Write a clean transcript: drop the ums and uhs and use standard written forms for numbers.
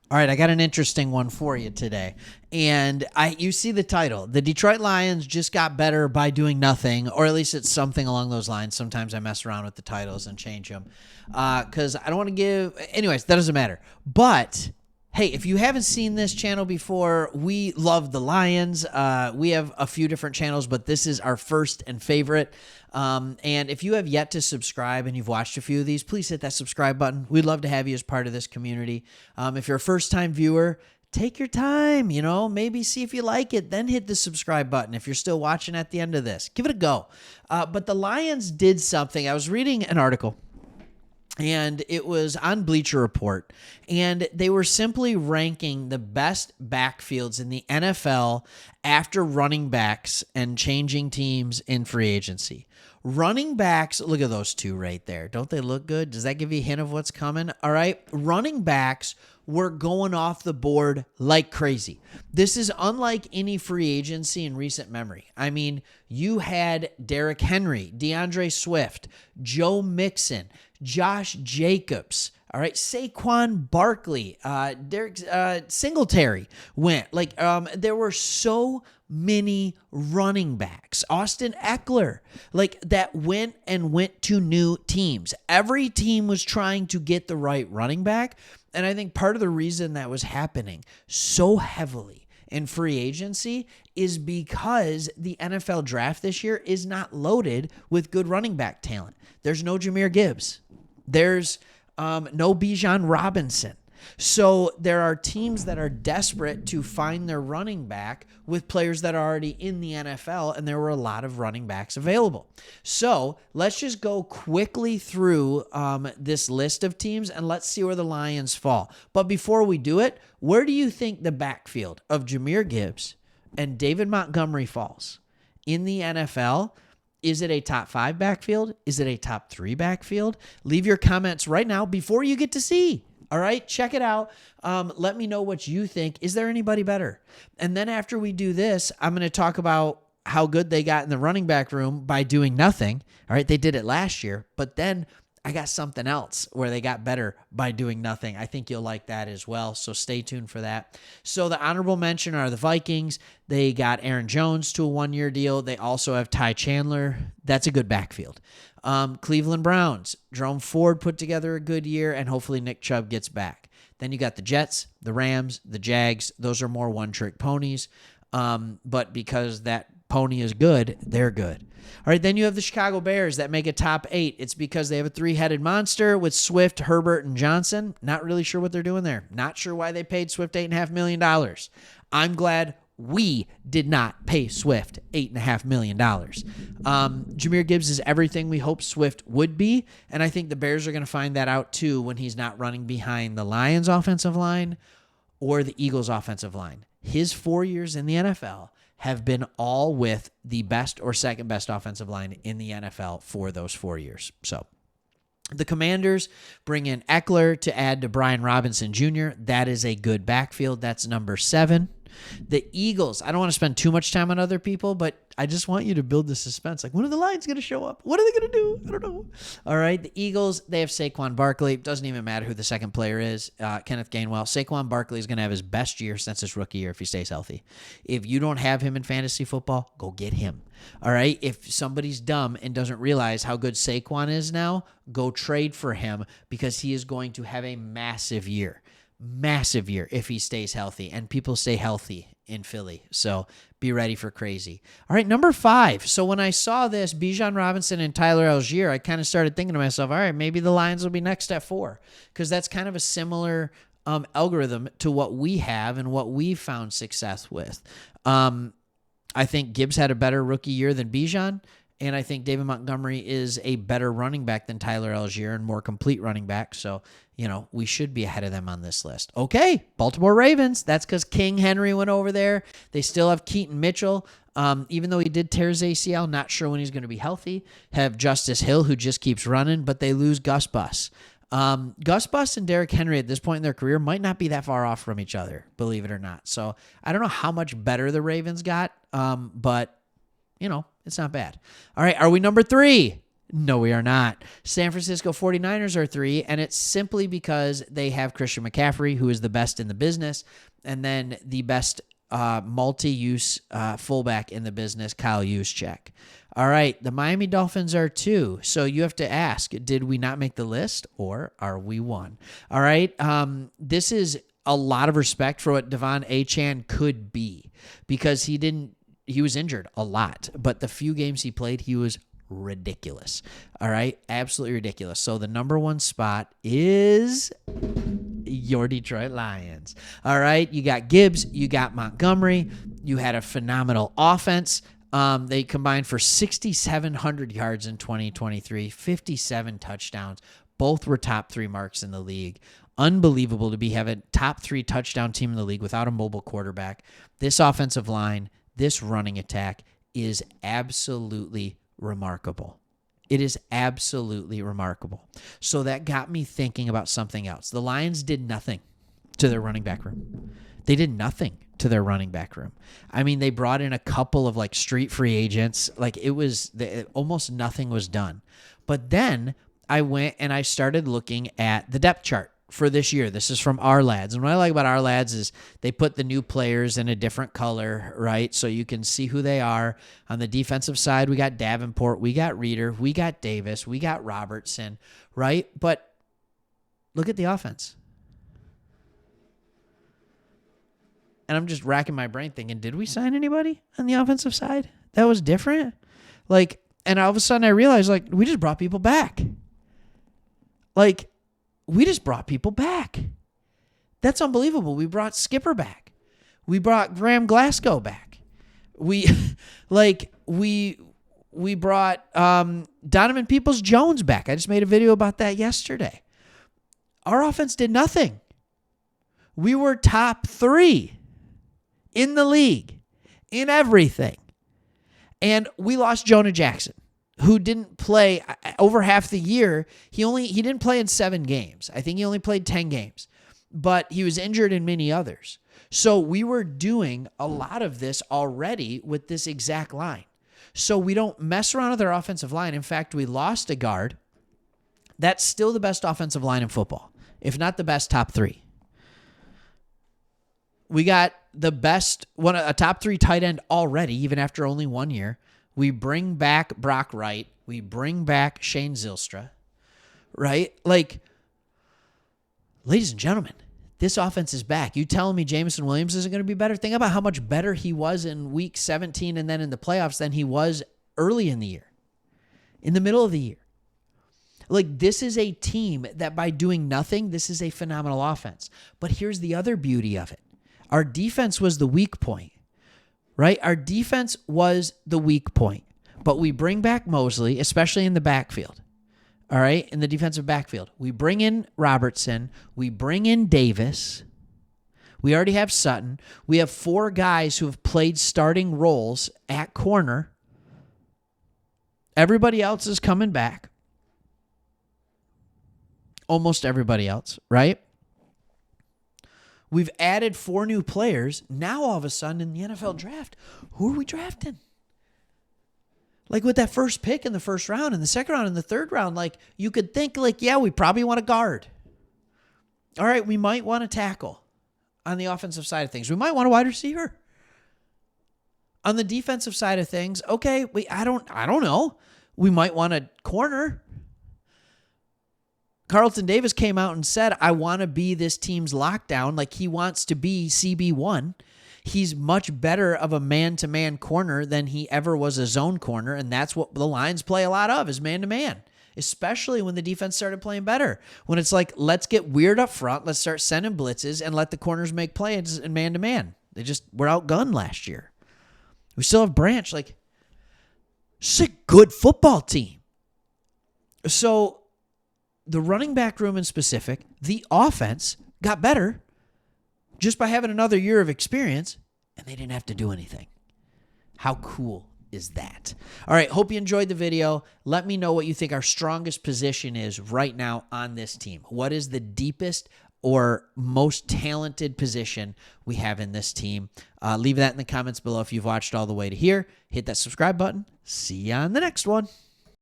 All right, I got an interesting one for you today. And you see the title. The Detroit Lions just got better by doing nothing, or at least it's something along those lines. Sometimes I mess around with the titles and change them because I don't want to give. Anyways, that doesn't matter. But hey, if you haven't seen this channel before, we love the Lions. We have a few different channels, but this is our first and favorite. And if you have yet to subscribe and you've watched a few of these, please hit that subscribe button. We'd love to have you as part of this community. If you're a first-time viewer, take your time, maybe see if you like it, then hit the subscribe button. If you're still watching at the end of this, give it a go. But the Lions did something. I was reading an article, and it was on Bleacher Report, and they were simply ranking the best backfields in the NFL after running backs and changing teams in free agency. Running backs, look at those two right there. Don't they look good? Does that give you a hint of what's coming? All right. Running backs were going off the board like crazy. This is unlike any free agency in recent memory. I mean, you had Derrick Henry, DeAndre Swift, Joe Mixon, Josh Jacobs, all right, Saquon Barkley, Derek Singletary went. There were so many running backs. Austin Eckler, that went to new teams. Every team was trying to get the right running back. And I think part of the reason that was happening so heavily in free agency is because the NFL draft this year is not loaded with good running back talent. There's no Jahmyr Gibbs. There's no Bijan Robinson. So there are teams that are desperate to find their running back with players that are already in the NFL, and there were a lot of running backs available. So let's just go quickly through this list of teams, and let's see where the Lions fall. But before we do it, where do you think the backfield of Jahmyr Gibbs and David Montgomery falls in the NFL? Is it a top 5 backfield? Is it a top 3 backfield? Leave your comments right now before you get to see. All right, check it out. Let me know what you think. Is there anybody better? And then after we do this, I'm going to talk about how good they got in the running back room by doing nothing. All right, they did it last year, but then I got something else where they got better by doing nothing. I think you'll like that as well, so stay tuned for that. So the honorable mention are the Vikings. They got Aaron Jones to a 1-year deal. They also have Ty Chandler. That's a good backfield. Cleveland Browns. Jerome Ford put together a good year, and hopefully Nick Chubb gets back. Then you got the Jets, the Rams, the Jags. Those are more one-trick ponies, but because that pony is good, they're good. All right, then you have the Chicago Bears that make a top 8. It's because they have a 3-headed monster with Swift, Herbert, and Johnson. Not really sure what they're doing there. Not sure why they paid Swift $8.5 million. I'm glad we did not pay Swift $8.5 million. Jahmyr Gibbs is everything we hoped Swift would be, and I think the Bears are going to find that out too when he's not running behind the Lions' offensive line or the Eagles' offensive line. His 4 years in the NFL have been all with the best or second best offensive line in the NFL for those 4 years. So the Commanders bring in Eckler to add to Brian Robinson Jr. That is a good backfield. That's number 7. The Eagles, I don't want to spend too much time on other people, but I just want you to build the suspense. When are the Lions going to show up? What are they going to do? I don't know. All right, the Eagles, they have Saquon Barkley. Doesn't even matter who the second player is, Kenneth Gainwell. Saquon Barkley is going to have his best year since his rookie year if he stays healthy. If you don't have him in fantasy football, go get him. All right, if somebody's dumb and doesn't realize how good Saquon is now, go trade for him because he is going to have a massive year. Massive year if he stays healthy, and people stay healthy in Philly. So be ready for crazy. All right, number 5. So when I saw this, Bijan Robinson and Tyler Algier, I kind of started thinking to myself, all right, maybe the Lions will be next at 4 because that's kind of a similar algorithm to what we have and what we've found success with. I think Gibbs had a better rookie year than Bijan. And I think David Montgomery is a better running back than Tyler Algier and more complete running back. So, we should be ahead of them on this list. Okay, Baltimore Ravens. That's because King Henry went over there. They still have Keaton Mitchell. Even though he did tear his ACL, not sure when he's going to be healthy. Have Justice Hill, who just keeps running, but they lose Gus Bus. Gus Bus and Derrick Henry at this point in their career might not be that far off from each other, believe it or not. So I don't know how much better the Ravens got, but it's not bad. All right, are we number 3? No, we are not. San Francisco 49ers are 3, and it's simply because they have Christian McCaffrey, who is the best in the business, and then the best multi-use fullback in the business, Kyle Juszczyk. All right, the Miami Dolphins are 2. So you have to ask, did we not make the list, or are we 1? All right, this is a lot of respect for what Devon Achane could be, because he was injured a lot, but the few games he played, he was ridiculous. All right, absolutely ridiculous. So the number 1 spot is your Detroit Lions. All right, you got Gibbs, you got Montgomery, you had a phenomenal offense. They combined for 6,700 yards in 2023, 57 touchdowns. Both were top 3 marks in the league. Unbelievable to have a top 3 touchdown team in the league without a mobile quarterback. This offensive line, this running attack is absolutely remarkable. It is absolutely remarkable. So that got me thinking about something else. The Lions did nothing to their running back room. They did nothing to their running back room. I mean, they brought in a couple of like street free agents. Like almost nothing was done. But then I went and I started looking at the depth chart for this year. This is from Our Lads. And what I like about Our Lads is they put the new players in a different color, right? So you can see who they are. On the defensive side, we got Davenport, we got Reeder, we got Davis, we got Robertson, right? But look at the offense. And I'm just racking my brain thinking, did we sign anybody on the offensive side that was different? Like, and all of a sudden I realized, like, we just brought people back. Like, we just brought people back. That's unbelievable. We brought Skipper back. We brought Graham Glasgow back. We brought Donovan Peoples-Jones back. I just made a video about that yesterday. Our offense did nothing. We were top 3 in the league in everything. And we lost Jonah Jackson, who didn't play over half the year. He didn't play in 7 games. I think he only played 10 games, but he was injured in many others. So we were doing a lot of this already with this exact line. So we don't mess around with our offensive line. In fact, we lost a guard. That's still the best offensive line in football, if not the best, top 3. We got the best, a top 3 tight end already, even after only 1 year. We bring back Brock Wright. We bring back Shane Zylstra, right? Like, ladies and gentlemen, this offense is back. You telling me Jameson Williams isn't going to be better? Think about how much better he was in week 17 and then in the playoffs than he was early in the year, in the middle of the year. Like, this is a team that by doing nothing, this is a phenomenal offense. But here's the other beauty of it. Our defense was the weak point. Right? Our defense was the weak point, but we bring back Mosley, especially in the backfield. All right? In the defensive backfield. We bring in Robertson. We bring in Davis. We already have Sutton. We have 4 guys who have played starting roles at corner. Everybody else is coming back. Almost everybody else, right? We've added 4 new players. Now, all of a sudden, in the NFL draft, who are we drafting? Like, with that first pick in the first round, in the second round, in the third round, like, you could think, like, yeah, we probably want a guard. All right, we might want a tackle on the offensive side of things. We might want a wide receiver. On the defensive side of things, okay, I don't know. We might want a corner. Carlton Davis came out and said, I want to be this team's lockdown. Like, he wants to be CB1. He's much better of a man-to-man corner than he ever was a zone corner, and that's what the Lions play a lot of, is man-to-man, especially when the defense started playing better. When it's like, let's get weird up front, let's start sending blitzes, and let the corners make plays in man-to-man. They just were outgunned last year. We still have Branch. Like, it's a good football team. So the running back room in specific, the offense got better just by having another year of experience, and they didn't have to do anything. How cool is that? All right, hope you enjoyed the video. Let me know what you think our strongest position is right now on this team. What is the deepest or most talented position we have in this team? Leave that in the comments below if you've watched all the way to here. Hit that subscribe button. See you on the next one.